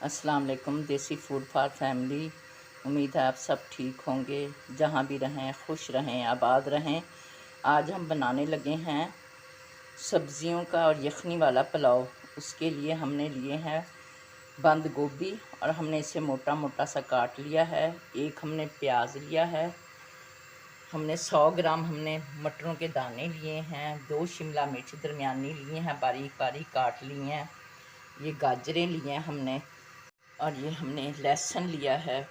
अस्सलाम वालेकुम। देसी फूड फॉर फैमिली। उम्मीद है आप सब ठीक होंगे, जहाँ भी रहें खुश रहें, आबाद रहें। आज हम बनाने लगे हैं सब्ज़ियों का और यखनी वाला पुलाव। उसके लिए हमने लिए हैं बंद गोभी और हमने इसे मोटा मोटा सा काट लिया है। एक हमने प्याज लिया है, हमने 100 ग्राम हमने मटरों के दाने लिए हैं, 2 शिमला मिर्च दरमियानी लिए हैं, बारीक बारीक काट लिए हैं। ये गाजरें लिए हैं हमने, और ये हमने लहसुन लिया है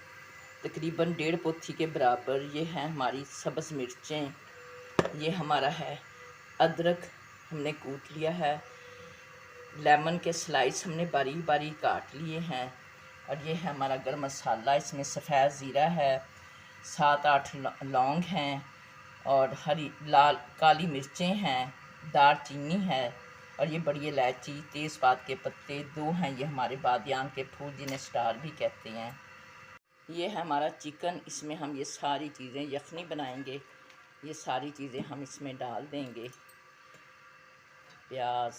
तकरीबन 1.5 पोथी के बराबर। ये हैं हमारी सब्ज़ मिर्चें, ये हमारा है अदरक हमने कूट लिया है, लेमन के स्लाइस हमने बारीक बारीक काट लिए हैं, और ये है हमारा गरम मसाला। इसमें सफ़ेद ज़ीरा है, 7-8 लौंग हैं, और हरी लाल काली मिर्चें हैं, दालचीनी है, और ये बड़ी इलायची, तेज़पात के पत्ते 2 हैं। ये हमारे बादियान के फूल जिन्हें स्टार भी कहते हैं। ये है हमारा चिकन। इसमें हम ये सारी चीज़ें यखनी बनाएंगे, ये सारी चीज़ें हम इसमें डाल देंगे। प्याज,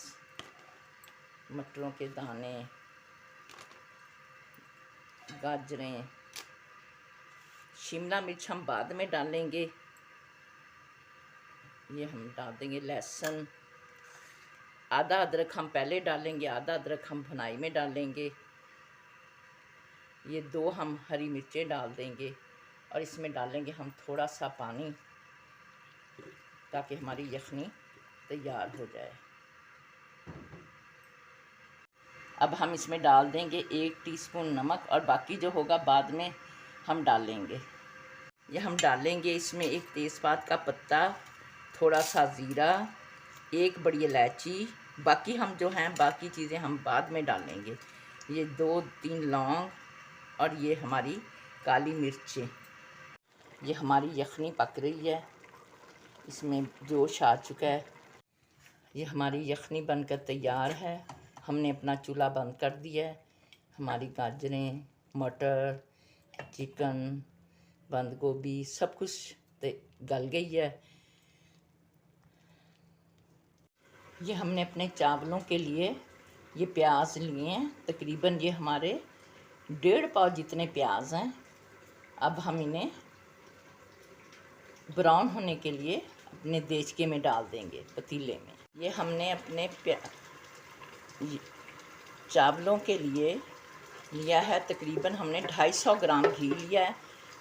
मटरों के दाने, गाजरें, शिमला मिर्च हम बाद में डालेंगे। ये हम डाल देंगे लहसुन, आधा अदरक हम पहले डालेंगे, आधा अदरक हम भुनाई में डालेंगे। ये 2 हम हरी मिर्चें डाल देंगे, और इसमें डालेंगे हम थोड़ा सा पानी ताकि हमारी यखनी तैयार हो जाए। अब हम इसमें डाल देंगे 1 टीस्पून नमक, और बाकी जो होगा बाद में हम डालेंगे। ये हम डालेंगे इसमें 1 तेज़पात का पत्ता, थोड़ा सा ज़ीरा, 1 बड़ी इलायची। बाकी हम जो हैं बाकी चीज़ें हम बाद में डालेंगे। ये 2-3 लौंग, और ये हमारी काली मिर्चें। ये हमारी यखनी पक रही है, इसमें जोश आ चुका है। ये हमारी यखनी बनकर तैयार है। हमने अपना चूल्हा बंद कर दिया है। हमारी गाजरें, मटर, चिकन, बंद गोभी सब कुछ गल गई है। ये हमने अपने चावलों के लिए ये प्याज लिए हैं, तकरीबन ये हमारे 1.5 पाव जितने प्याज हैं। अब हम इन्हें ब्राउन होने के लिए अपने देचके में डाल देंगे, पतीले में। ये हमने अपने चावलों के लिए लिया है तकरीबन हमने 250 ग्राम घी लिया है,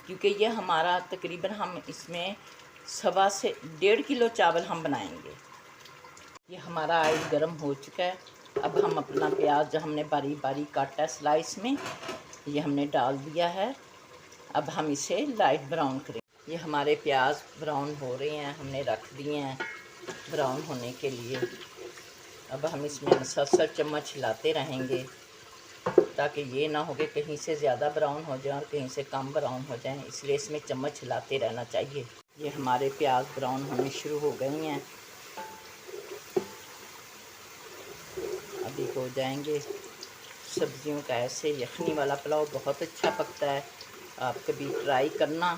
क्योंकि ये हमारा तकरीबन हम इसमें 1.25 से 1.5 किलो चावल हम बनाएंगे। ये हमारा ऑयल गर्म हो चुका है। अब हम अपना प्याज जो हमने बारीक बारीक काटा है स्लाइस में, ये हमने डाल दिया है। अब हम इसे लाइट ब्राउन करें। ये हमारे प्याज ब्राउन हो रहे हैं, हमने रख दिए हैं ब्राउन होने के लिए। अब हम इसमें मुसलसल चम्मच हिलाते रहेंगे, ताकि ये ना हो कि कहीं से ज़्यादा ब्राउन हो जाए और कहीं से कम ब्राउन हो जाए, इसलिए इसमें चम्मच हिलाते रहना चाहिए। ये हमारे प्याज ब्राउन होने शुरू हो गए हैं, अभी हो जाएंगे। सब्जियों का ऐसे यखनी वाला पुलाव बहुत अच्छा पकता है। आप कभी ट्राई करना,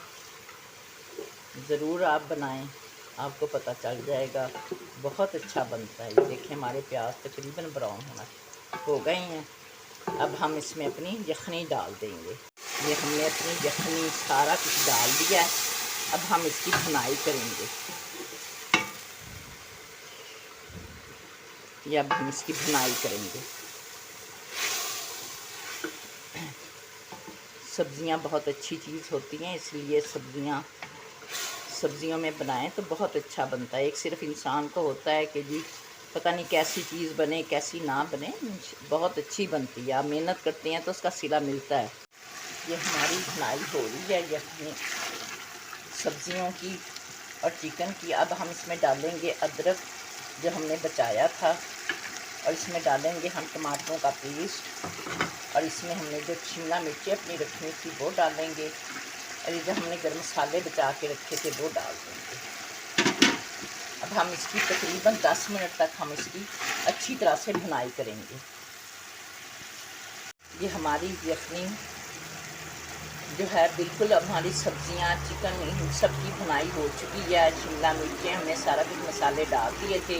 ज़रूर आप बनाएं, आपको पता चल जाएगा, बहुत अच्छा बनता है। ये देखें हमारे प्याज तकरीबन ब्राउन होना हो गए हैं। अब हम इसमें अपनी यखनी डाल देंगे। ये हमने अपनी यखनी सारा कुछ डाल दिया है। अब हम इसकी भुनाई करेंगे। ये अब हम इसकी भुनाई करेंगे। सब्ज़ियाँ बहुत अच्छी चीज़ होती हैं, इसलिए सब्ज़ियों में बनाएं तो बहुत अच्छा बनता है। एक सिर्फ इंसान को होता है कि जी पता नहीं कैसी चीज़ बने कैसी ना बने, बहुत अच्छी बनती है। आप मेहनत करते हैं तो उसका सिला मिलता है। ये हमारी भुनाई हो रही है यखनी सब्ज़ियों की और चिकन की। अब हम इसमें डालेंगे अदरक जो हमने बचाया था, और इसमें डालेंगे हम टमाटरों का पेस्ट, और इसमें हमने जो शिमला मिर्चें अपनी रखी थी वो डालेंगे, और ये जो हमने गर्म मसाले बचा के रखे थे वो डाल देंगे। अब हम इसकी तकरीबन 10 मिनट तक हम इसकी अच्छी तरह से भुनाई करेंगे। ये हमारी यखनी जो है बिल्कुल, अब हमारी सब्जियां चिकन इन सब की भुनाई हो चुकी है। शिमला मिर्चें हमने सारा कुछ मसाले डाल दिए थे।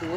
2